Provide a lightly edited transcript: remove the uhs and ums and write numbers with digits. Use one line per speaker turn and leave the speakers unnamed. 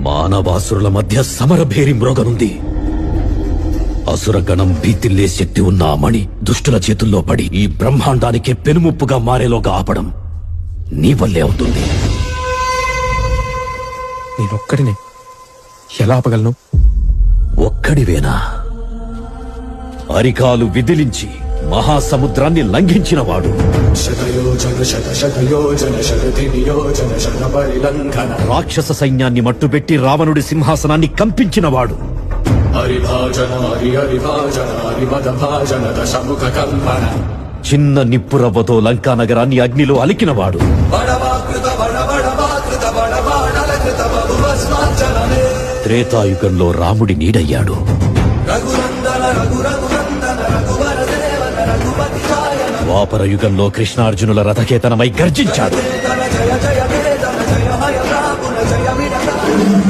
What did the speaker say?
మానవాసురుల మధ్య సమరభేరి మ్రోగనుంది. అసురగణం భీతిల్లే శక్తి ఉన్న ఆ మణి దుష్టుల చేతుల్లో పడి ఈ బ్రహ్మాండానికే పెనుముప్పుగా మారేలోగా ఆపడం నీ వల్లే అవుతుంది.
నేనొక్కడినే ఎలా ఆపగలను?
ఒక్కడివేనా? అరికాలు విదిలించి మహాసముద్రాన్ని లంఘించినవాడు, రాక్షస సైన్యాన్ని మట్టుబెట్టి రావణుడి సింహాసనాన్ని కంపించినవాడు, చిన్న నిప్పురవ్వతో లంకా నగరాన్ని అగ్నిలో అలికినవాడు, త్రేతాయుగంలో రాముడి నీడయ్యాడు, ద్వాపర యుగంలో కృష్ణార్జునుల రథకేతనమై గర్జించాడు.